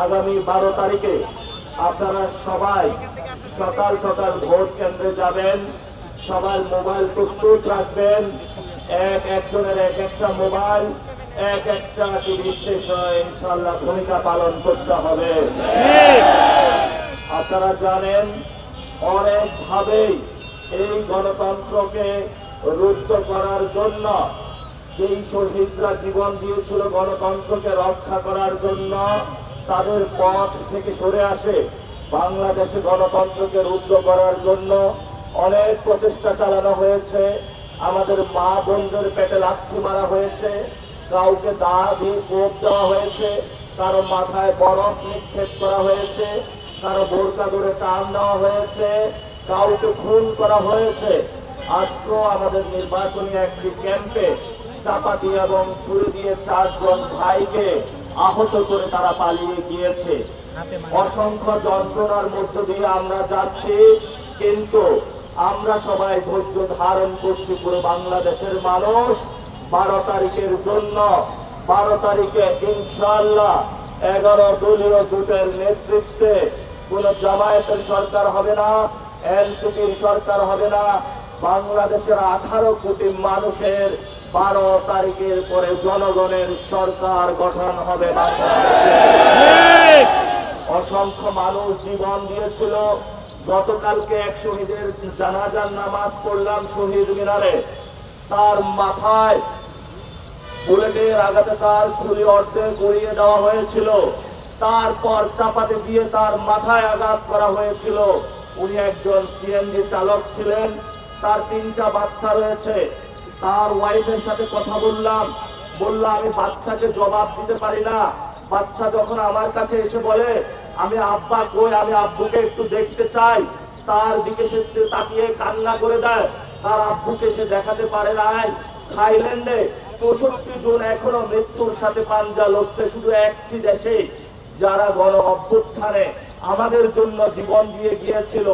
আগামী 12 তারিখে আপনারা সবাই সকাল সকাল ভোট কেন্দ্রে যাবেন। সবাই মোবাইল প্রস্তুত রাখবেন। একজনের এক একটা মোবাইল, এক একটা টিভি স্টেশন ইনশাআল্লাহ ভূমিকা পালন করতে হবে। আপনারা জানেন অনেকভাবেই এই গণতন্ত্রকে রুদ্ধ করার জন্য যেই শহীদরা জীবন দিয়েছিল গণতন্ত্রকে রক্ষা করার জন্য, তাদের পথ থেকে সরে আসে বাংলাদেশে গণতন্ত্রকে রুদ্ধ করার জন্য অনেক প্রচেষ্টা চালানো হয়েছে। আমাদের মা বোনদের পেটে লাথি মারা হয়েছে, কাউকে দা দিয়ে কোপ দেওয়া হয়েছে, কারো মাথায় বরফ নিক্ষেপ করা হয়েছে, কারো বোরকা ধরে টান দেওয়া হয়েছে, কাউকে খুন করা হয়েছে। আজকেও আমাদের নির্বাচনী একটি ক্যাম্পে চাপাতি এবং ছুরি দিয়ে 4 জন ভাইকে আহত করে তারা পালিয়ে গিয়েছে। অসংখ্য যন্ত্রণার মধ্য দিয়ে আমরা যাচ্ছি, কিন্তু আমরা সবাই ধৈর্য ধারণ করছি। পুরো বাংলাদেশের মানুষ 12 তারিখের জন্য, 12 তারিখে ইনশাআল্লাহ 11 দলীয় জোটের নেতৃত্বে কোন জামায়াতের সরকার হবে না, এনসিপির সরকার হবে না। বাংলাদেশের 18 কোটি মানুষের 12 তারিখের পরে জনগণের সরকার গঠন হবে বাংলাদেশে। অসংখ্য মানুষ জীবন দিয়েছিল। গতকালকে এক শহীদের জানাজার নামাজ পড়লাম শহীদ মিনারে। তার মাথায় বুলেটের আঘাতে তার খুলি অর্ধেক গড়িয়ে দেওয়া হয়েছিল, তারপর চাপাতি দিয়ে তার মাথায় আঘাত করা হয়েছিল। উনি একজন সিএনজি চালক ছিলেন, তার 3টা বাচ্চা রয়েছে। তার ওয়াইফের সাথে কথা বললাম, আমি বাচ্চাকে জবাব দিতে পারি না। বাচ্চা যখন আমার কাছে এসে বলে আমি আব্বা কই, আমি আব্বুকে একটু দেখতে চাই, তার দিকে সে তাকিয়ে কান্না করে দেয়। তার আব্বুকে সে দেখাতে পারে নাই। থাইল্যান্ডে 64 জন এখনো মৃত্যুর সাথে পাঞ্জা লড়ছে, শুধু একটি দেশে, যারা গণ অভ্যুত্থানে আমাদের জন্য জীবন দিয়ে গিয়েছিল,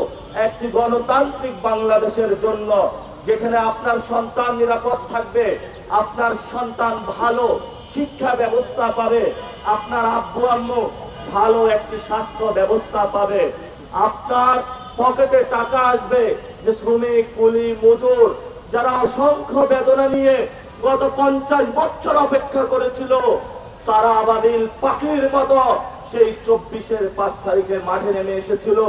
একটি গণতান্ত্রিক বাংলাদেশের জন্য, যেখানে আপনার সন্তান নিরাপদ থাকবে, আপনার সন্তান ভালো শিক্ষা ব্যবস্থা পাবে, আপনার আব্বু আম্মু ভালো একটি স্বাস্থ্য ব্যবস্থা পাবে, আপনার পকেটে টাকা আসবে। যে শ্রমিক, কুলি, মজুর যারা অসংখ্য বেদনা নিয়ে গত 50 বছর অপেক্ষা করেছিল, তারা আবাবিল পাখির মতো সেই 24-এর 5 তারিখে মাঠে নেমে এসেছিল।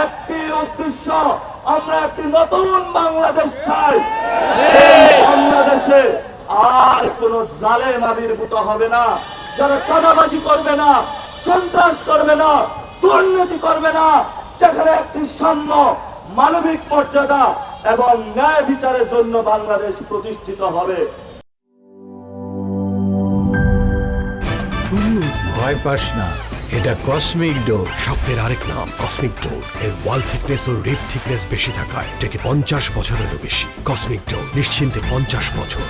একটি উদ্দেশ্য, আমরা একটি নতুন বাংলাদেশ চাই। বাংলাদেশে আর কোন জালেম আবির্ভূত হবে না, যারা চাঁদাবাজি করবে না, সন্ত্রাস করবে না, দুর্নীতি করবে না, যেখানে একটি সাম্য, মানবিক মর্যাদা এবং ন্যায় বিচারের জন্য বাংলাদেশ প্রতিষ্ঠিত হবে। ভয় পাস না, এটা কসমিক ডোর। শব্দের আরেক নাম কসমিক ডোর। এর ওয়াল থিকনেস ও রিপ থিকনেস বেশি থাকায় এটাকে 50 বছরেরও বেশি। কসমিক ডোর, নিশ্চিন্তে 50 বছর।